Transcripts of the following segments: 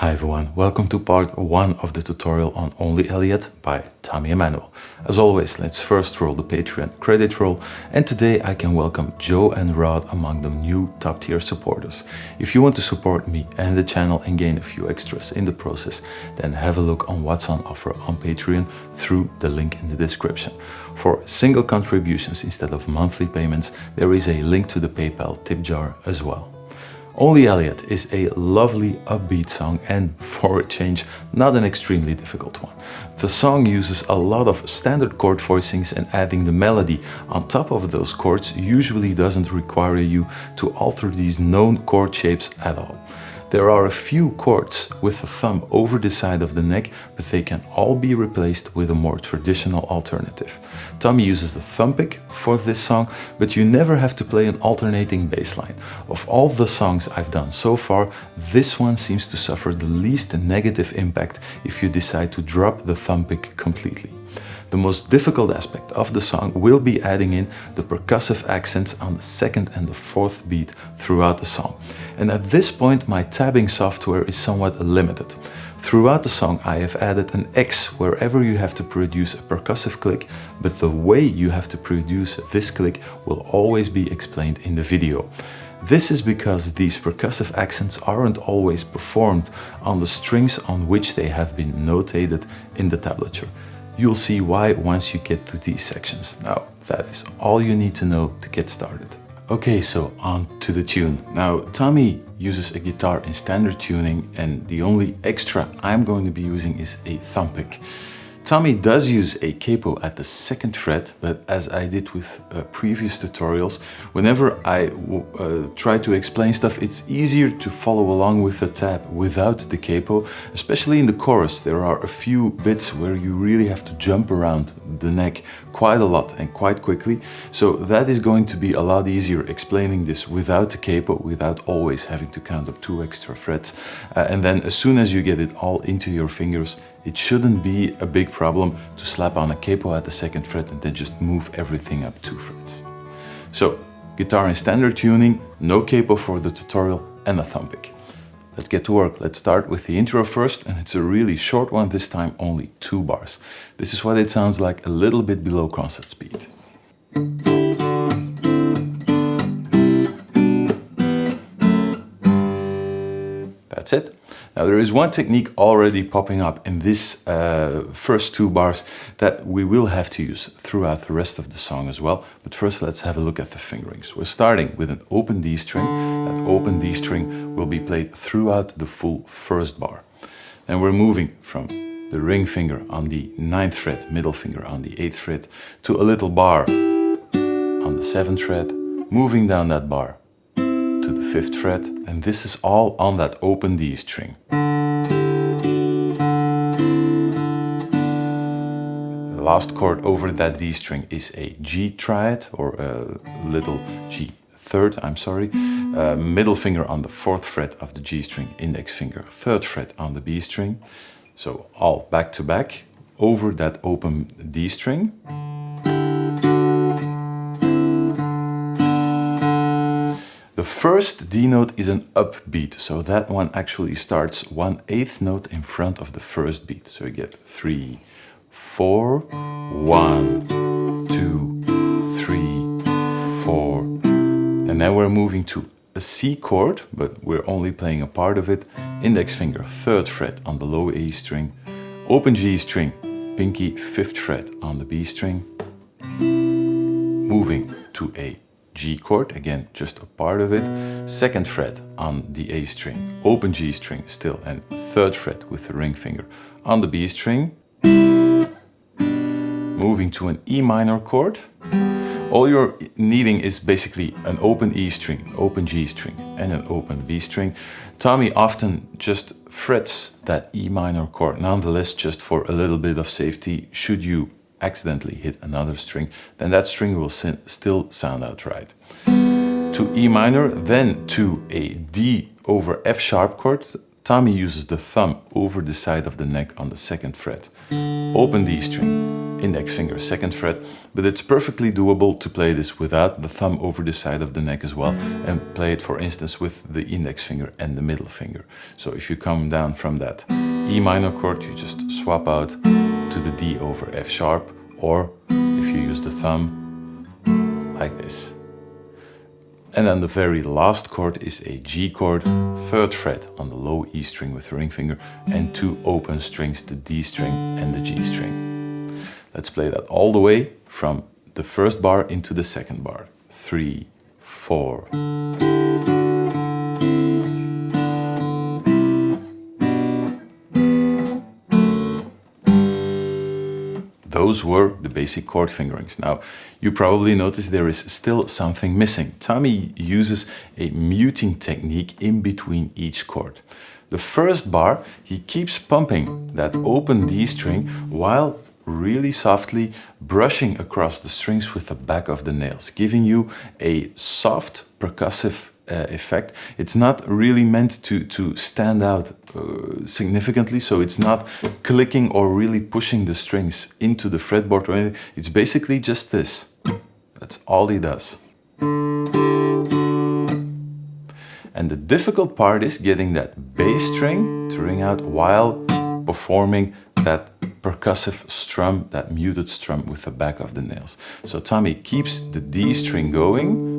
Hi everyone, welcome to part 1 of the tutorial on Only Elliot by Tommy Emmanuel. As always, let's first roll the Patreon credit roll, and today I can welcome Joe and Rod among the new top tier supporters. If you want to support me and the channel and gain a few extras in the process, then have a look on what's on offer on Patreon through the link in the description. For single contributions instead of monthly payments, there is a link to the PayPal tip jar as well. Only Elliot is a lovely upbeat song and, for a change, not an extremely difficult one. The song uses a lot of standard chord voicings, and adding the melody on top of those chords usually doesn't require you to alter these known chord shapes at all. There are a few chords with the thumb over the side of the neck, but they can all be replaced with a more traditional alternative. Tommy uses the thumb pick for this song, but you never have to play an alternating bass line. Of all the songs I've done so far, this one seems to suffer the least negative impact if you decide to drop the thumb pick completely. The most difficult aspect of the song will be adding in the percussive accents on the second and the fourth beat throughout the song. And at this point my tabbing software is somewhat limited. Throughout the song I have added an X wherever you have to produce a percussive click, but the way you have to produce this click will always be explained in the video. This is because these percussive accents aren't always performed on the strings on which they have been notated in the tablature. You'll see why once you get to these sections. Now, that is all you need to know to get started. Okay, so on to the tune. Now, Tommy uses a guitar in standard tuning, and the only extra I'm going to be using is a thumb pick. Tommy does use a capo at the second fret, but as I did with previous tutorials, whenever I try to explain stuff, it's easier to follow along with the tab without the capo. Especially in the chorus, there are a few bits where you really have to jump around the neck quite a lot and quite quickly. So that is going to be a lot easier explaining this without the capo, without always having to count up 2 extra frets. And then as soon as you get it all into your fingers, it shouldn't be a big problem to slap on a capo at the second fret and then just move everything up 2 frets. So, guitar in standard tuning, no capo for the tutorial, and a thumb pick. Let's get to work. Let's start with the intro first, and it's a really short one this time, only 2 bars. This is what it sounds like a little bit below concert speed. That's it. Now there is one technique already popping up in this first 2 bars that we will have to use throughout the rest of the song as well. But first let's have a look at the fingerings. We're starting with an open D string. That open D string will be played throughout the full first bar. Then we're moving from the ring finger on the 9th fret, middle finger on the 8th fret, to a little bar on the 7th fret, moving down that bar to the 5th fret, and this is all on that open D string. The last chord over that D string is a G triad, or a little G third, middle finger on the 4th fret of the G string, index finger 3rd fret on the B string. So all back to back over that open D string. The first D note is an upbeat, so that one actually starts 1/8 note in front of the first beat. So you get 3, 4, 1, 2, 3, 4. And now we're moving to a C chord, but we're only playing a part of it. Index finger 3rd fret on the low A string, open G string, pinky 5th fret on the B string, moving to a G chord, again just a part of it, 2nd fret on the A string, open G string still, and 3rd fret with the ring finger on the B string, moving to an E minor chord. All you're needing is basically an open E string, an open G string, and an open B string. Tommy often just frets that E minor chord, nonetheless, just for a little bit of safety. Should you accidentally hit another string, then that string will still sound out right. To E minor, then to a D over F sharp chord. Tommy uses the thumb over the side of the neck on the 2nd fret. Open D string, index finger 2nd fret, but it's perfectly doable to play this without the thumb over the side of the neck as well, and play it, for instance, with the index finger and the middle finger. So if you come down from that E minor chord, you just swap out to the D over F sharp, or if you use the thumb, like this. And then the very last chord is a G chord, 3rd fret on the low E string with the ring finger, and 2 open strings, the D string and the G string. Let's play that all the way from the 1st bar into the 2nd bar. 3, 4. Those were the basic chord fingerings. Now, you probably notice there is still something missing. Tommy uses a muting technique in between each chord. The 1st bar, he keeps pumping that open D string while really softly brushing across the strings with the back of the nails, giving you a soft percussive effect. It's not really meant to stand out significantly, so it's not clicking or really pushing the strings into the fretboard or anything. It's basically just this. That's all he does. And the difficult part is getting that bass string to ring out while performing that percussive strum, that muted strum with the back of the nails. So Tommy keeps the D string going,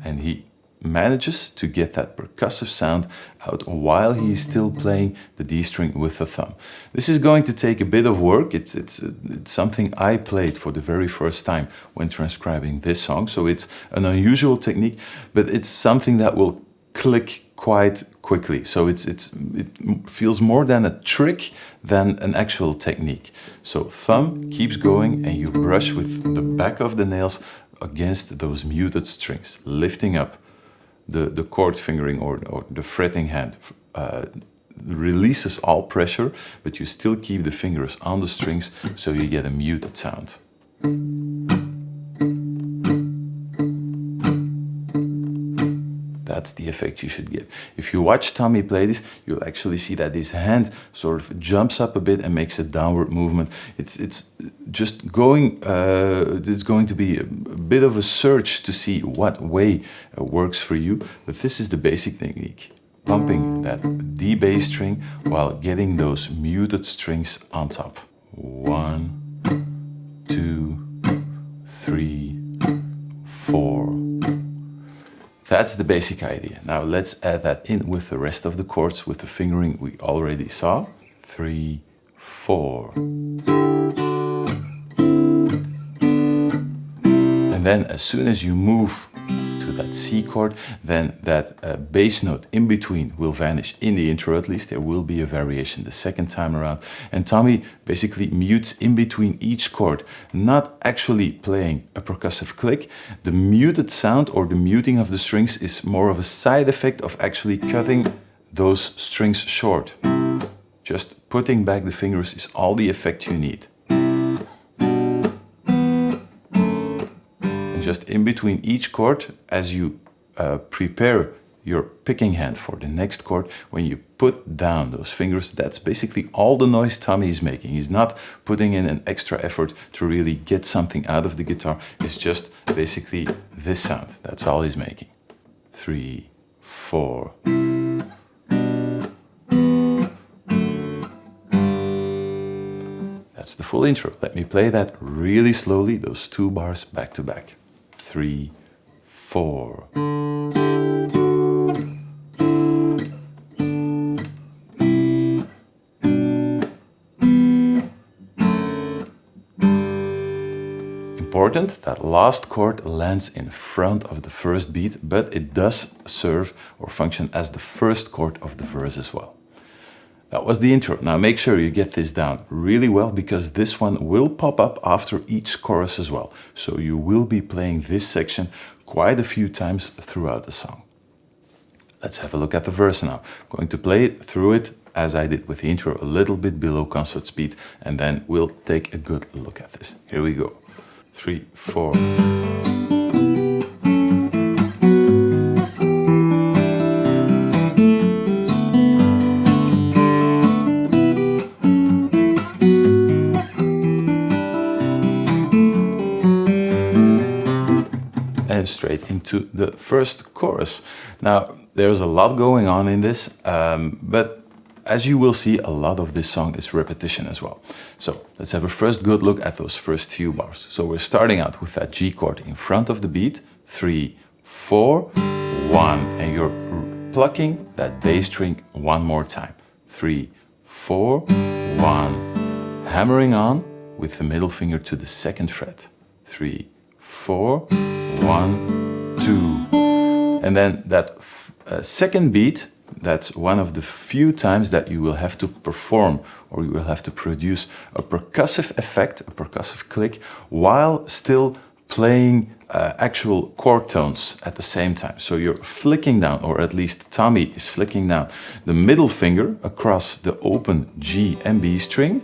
and he manages to get that percussive sound out while he's still playing the D string with the thumb. This is going to take a bit of work. It's something I played for the very first time when transcribing this song, so it's an unusual technique, but it's something that will click quite quickly. So it feels more than a trick than an actual technique. So thumb keeps going and you brush with the back of the nails against those muted strings, lifting up the chord fingering or the fretting hand. Releases all pressure, but you still keep the fingers on the strings so you get a muted sound. That's the effect you should get. If you watch Tommy play this, you'll actually see that his hand sort of jumps up a bit and makes a downward movement. It's just going, it's going to be a bit of a search to see what way works for you, but this is the basic technique. Pumping that D bass string while getting those muted strings on top. 1, 2, 3, 4. That's the basic idea. Now let's add that in with the rest of the chords with the fingering we already saw. 3, 4. And then as soon as you move to that C chord, then that bass note in between will vanish. In the intro at least, there will be a variation the second time around. And Tommy basically mutes in between each chord, not actually playing a percussive click. The muted sound or the muting of the strings is more of a side effect of actually cutting those strings short. Just putting back the fingers is all the effect you need. Just in between each chord, as you prepare your picking hand for the next chord, when you put down those fingers, that's basically all the noise Tommy is making. He's not putting in an extra effort to really get something out of the guitar. It's just basically this sound. That's all he's making. 3, 4. That's the full intro. Let me play that really slowly, those 2 bars back to back. 3, 4. Important, that last chord lands in front of the first beat, but it does serve or function as the first chord of the verse as well. That was the intro. Now make sure you get this down really well, because this one will pop up after each chorus as well. So you will be playing this section quite a few times throughout the song. Let's have a look at the verse now. I'm going to play it through it as I did with the intro, a little bit below concert speed, and then we'll take a good look at this. Here we go. 3, 4. and straight into the first chorus. Now, there's a lot going on in this, but as you will see, a lot of this song is repetition as well. So let's have a first good look at those first few bars. So we're starting out with that G chord in front of the beat, 3, 4, 1, and you're plucking that bass string one more time, 3, 4, 1, hammering on with the middle finger to the second fret, 3, 4, 1, 2. And then that second beat, that's one of the few times that you will have to perform or you will have to produce a percussive effect, a percussive click, while still playing actual chord tones at the same time. So you're flicking down, or at least Tommy is flicking down, the middle finger across the open G and B string,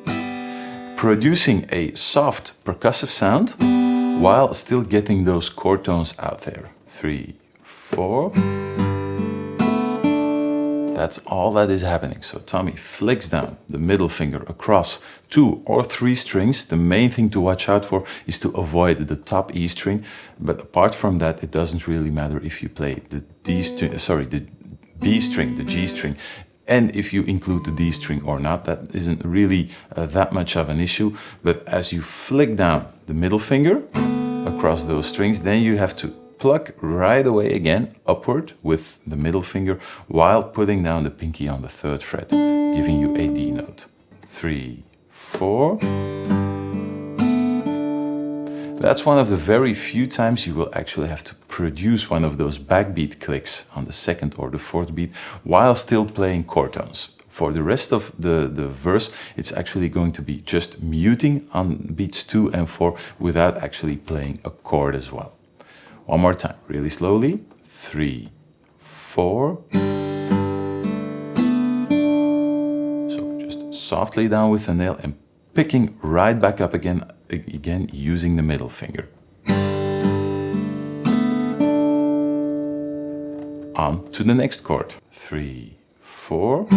producing a soft percussive sound while still getting those chord tones out there. 3, 4. That's all that is happening. So Tommy flicks down the middle finger across 2 or 3 strings. The main thing to watch out for is to avoid the top E string. But apart from that, it doesn't really matter if you play the B string, the G string, and if you include the D string or not. That isn't really that much of an issue. But as you flick down the middle finger across those strings, then you have to pluck right away again upward with the middle finger while putting down the pinky on the 3rd fret, giving you a D note. 3, 4. That's one of the very few times you will actually have to produce one of those backbeat clicks on the 2nd or the 4th beat while still playing chord tones. For the rest of the verse, it's actually going to be just muting on beats 2 and 4 without actually playing a chord as well. One more time, really slowly. 3, 4. So just softly down with the nail and picking right back up again using the middle finger. On to the next chord. 3, 4.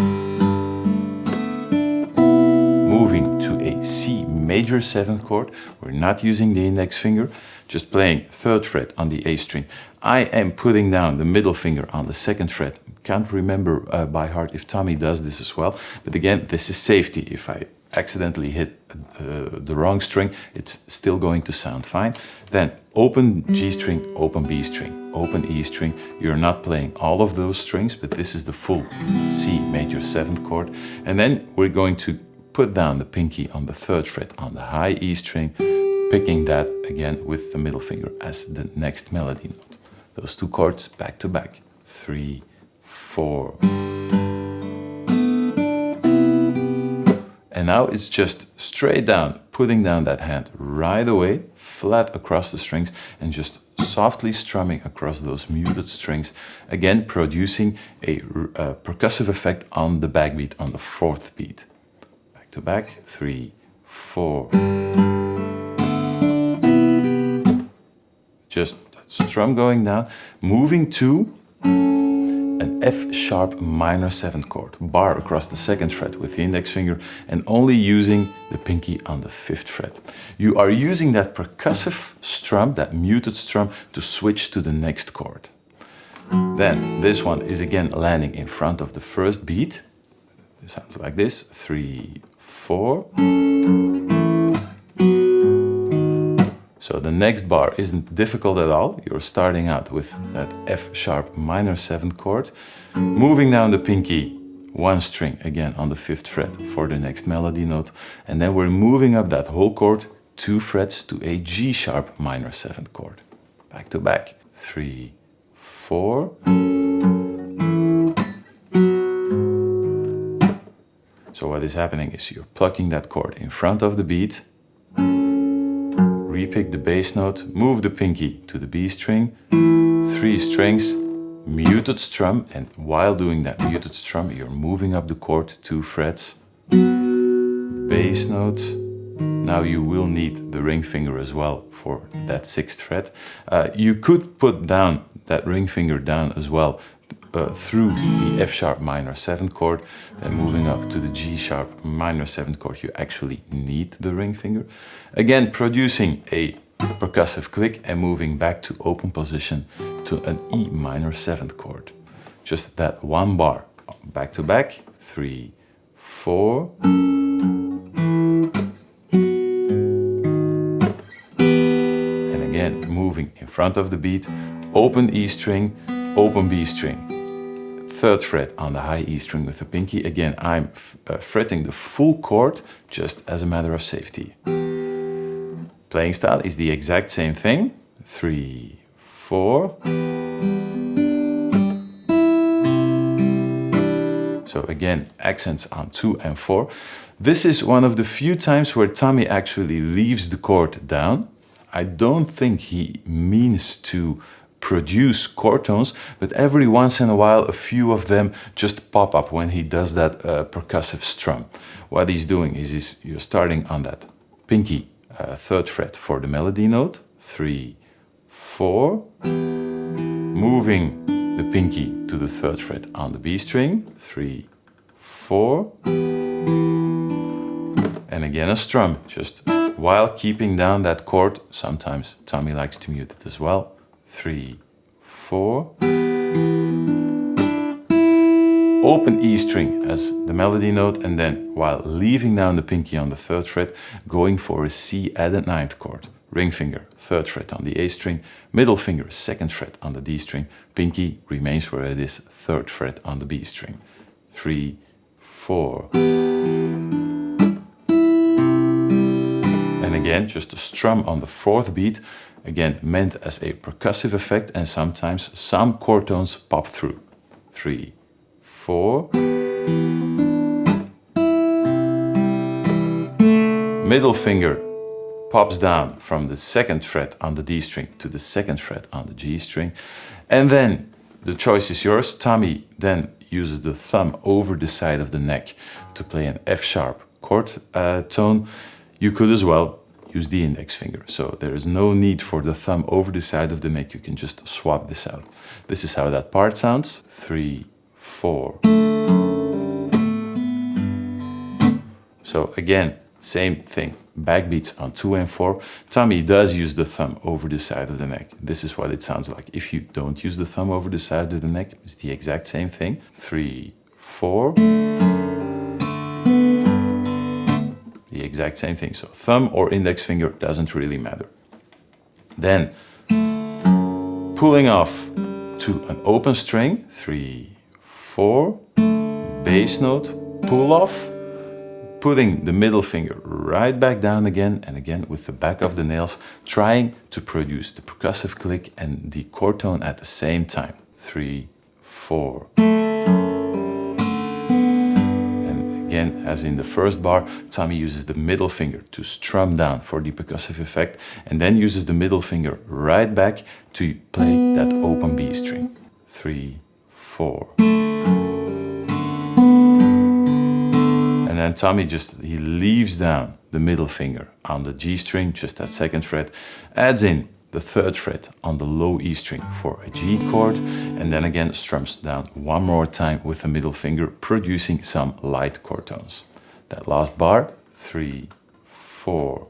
Moving to a C major 7th chord. We're not using the index finger, just playing 3rd fret on the A string. I am putting down the middle finger on the 2nd fret. Can't remember by heart if Tommy does this as well, but again, this is safety. If I accidentally hit the wrong string, it's still going to sound fine. Then open G string, open B string, open E string. You're not playing all of those strings, but this is the full C major 7th chord. And then we're going to put down the pinky on the 3rd fret on the high E string, picking that again with the middle finger as the next melody note. Those 2 chords back to back. 3, 4. And now it's just straight down, putting down that hand right away, flat across the strings, and just softly strumming across those muted strings, again producing a percussive effect on the backbeat on the 4th beat. Back to back, 3, 4. Just that strum going down, moving to an F sharp minor 7th chord, bar across the 2nd fret with the index finger and only using the pinky on the 5th fret. You are using that percussive strum, that muted strum, to switch to the next chord. Then this one is again landing in front of the 1st beat. It sounds like this, 3, 4. So the next bar isn't difficult at all. You're starting out with that F sharp minor 7th chord, moving down the pinky 1 string again on the 5th fret for the next melody note, and then we're moving up that whole chord 2 frets to a G sharp minor 7th chord. Back to back, 3, 4. So what is happening is you're plucking that chord in front of the beat, repick the bass note, move the pinky to the B string, 3 strings, muted strum, and while doing that muted strum, you're moving up the chord 2 frets, bass note. Now you will need the ring finger as well for that 6th fret. You could put down that ring finger down as well through the F sharp minor 7th chord, then moving up to the G sharp minor 7th chord, you actually need the ring finger. Again, producing a percussive click and moving back to open position to an E minor 7th chord. Just that one bar, back to back, 3, 4. And again, moving in front of the beat, open E string, open B string. 3rd fret on the high E string with the pinky. Again, I'm fretting the full chord just as a matter of safety. Playing style is the exact same thing. 3, 4. So again, accents on 2 and 4. This is one of the few times where Tommy actually leaves the chord down. I don't think he means to produce chord tones, but every once in a while a few of them just pop up when he does that percussive strum. What he's doing is you're starting on that pinky 3rd fret for the melody note, 3, 4, moving the pinky to the 3rd fret on the B string, 3, 4, and again a strum, just while keeping down that chord. Sometimes Tommy likes to mute it as well. 3, 4. Open E string as the melody note, and then while leaving down the pinky on the 3rd fret, going for a C added 9th chord. Ring finger, 3rd fret on the A string, middle finger, 2nd fret on the D string, pinky remains where it is, 3rd fret on the B string. 3, 4. And again, just a strum on the 4th beat, again meant as a percussive effect, and sometimes some chord tones pop through. 3, 4. Middle finger pops down from the 2nd fret on the D string to the 2nd fret on the G string. And then the choice is yours. Tommy then uses the thumb over the side of the neck to play an F sharp chord tone. You could as well use the index finger. So there is no need for the thumb over the side of the neck. You can just swap this out. This is how that part sounds. 3, 4. So again, same thing. Backbeats on 2 and 4. Tommy does use the thumb over the side of the neck. This is what it sounds like. If you don't use the thumb over the side of the neck, it's the exact same thing. 3, 4. The exact same thing. So thumb or index finger doesn't really matter. Then pulling off to an open string. 3, 4. Bass note. Pull off. Putting the middle finger right back down again, and again with the back of the nails, trying to produce the percussive click and the chord tone at the same time. 3, 4. And again, as in the first bar, Tommy uses the middle finger to strum down for the percussive effect, and then uses the middle finger right back to play that open B string. 3, 4. And then Tommy he leaves down the middle finger on the G string, just that 2nd fret, adds in the 3rd fret on the low E string for a G chord, and then again strums down one more time with the middle finger, producing some light chord tones. That last bar, 3, 4.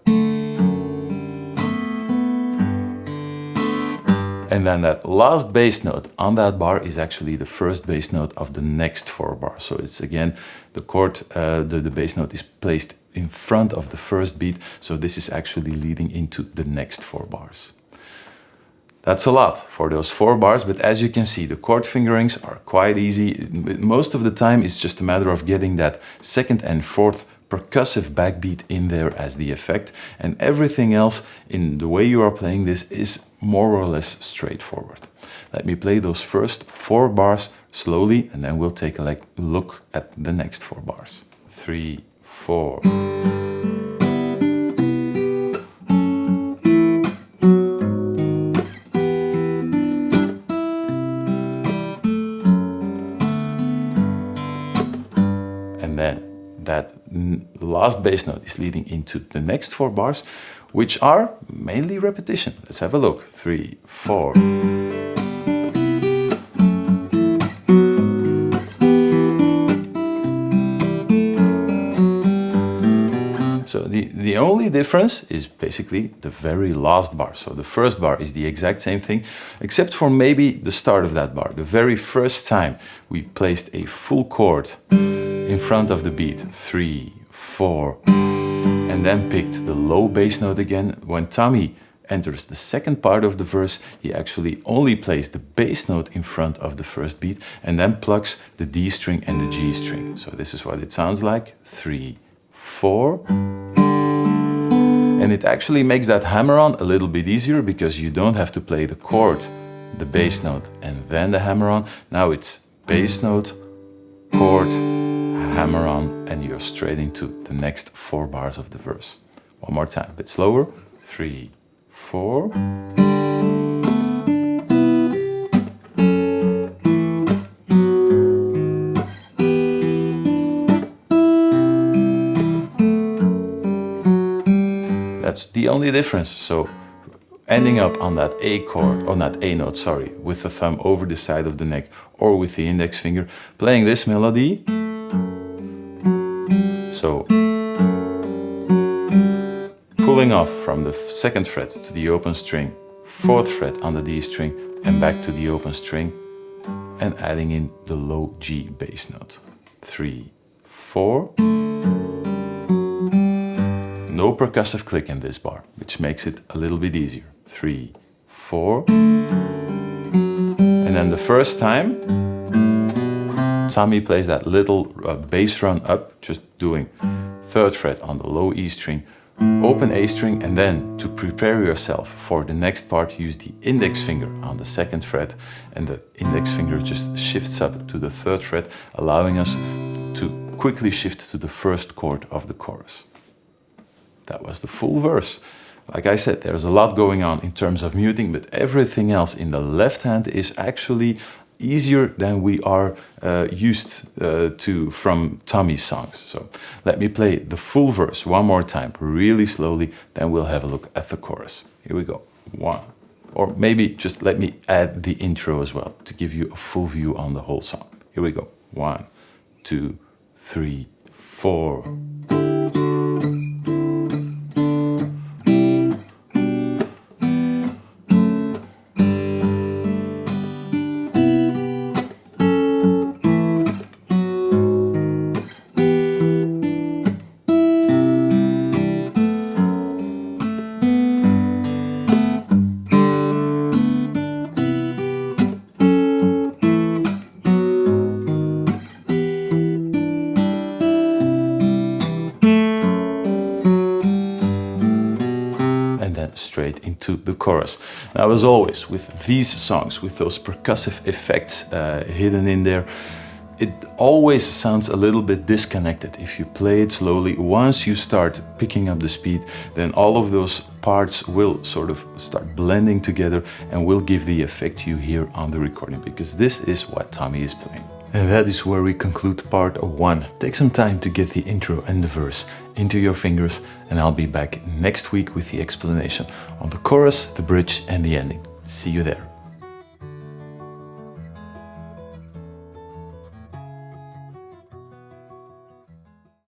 And then that last bass note on that bar is actually the first bass note of the next 4 bars. So it's again, the chord, the bass note is placed in front of the first beat. So this is actually leading into the next 4 bars. That's a lot for those 4 bars, but as you can see, the chord fingerings are quite easy. Most of the time, it's just a matter of getting that 2nd and 4th percussive backbeat in there as the effect, and everything else in the way you are playing this is more or less straightforward. Let me play those first 4 bars slowly, and then we'll take a look at the next 4 bars. 3, 4. And then that last bass note is leading into the next 4 bars, which are mainly repetition. Let's have a look. 3, 4. So the only difference is basically the very last bar. So the first bar is the exact same thing, except for maybe the start of that bar. The very first time we placed a full chord in front of the beat, 3, 4, and then picked the low bass note again. When Tommy enters the second part of the verse, he actually only plays the bass note in front of the first beat and then plucks the D string and the G string. So this is what it sounds like, 3, 4. And it actually makes that hammer-on a little bit easier because you don't have to play the chord, the bass note, and then the hammer-on. Now it's bass note, chord, hammer-on, and you're straight into the next 4 bars of the verse. One more time, a bit slower, 3, 4. That's the only difference. So ending up on that A chord, on that A note, sorry, with the thumb over the side of the neck or with the index finger, playing this melody. So pulling off from the 2nd fret to the open string, 4th fret on the D string, and back to the open string, and adding in the low G bass note. 3, 4. No percussive click in this bar, which makes it a little bit easier. 3, 4. And then the first time, Tommy plays that little bass run up, just doing 3rd fret on the low E string, open A string, and then to prepare yourself for the next part, use the index finger on the 2nd fret, and the index finger just shifts up to the 3rd fret, allowing us to quickly shift to the first chord of the chorus. That was the full verse. Like I said, there's a lot going on in terms of muting, but everything else in the left hand is actually easier than we are used to from Tommy's songs. So let me play the full verse one more time, really slowly, then we'll have a look at the chorus. Here we go. 1. Or maybe just let me add the intro as well to give you a full view on the whole song. Here we go. 1, 2, 3, 4. Straight into the chorus. Now, as always, with these songs, with those percussive effects hidden in there, it always sounds a little bit disconnected. If you play it slowly, once you start picking up the speed, then all of those parts will sort of start blending together and will give the effect you hear on the recording, because this is what Tommy is playing. And that is where we conclude part 1. Take some time to get the intro and the verse into your fingers, and I'll be back next week with the explanation on the chorus, the bridge, and the ending. See you there.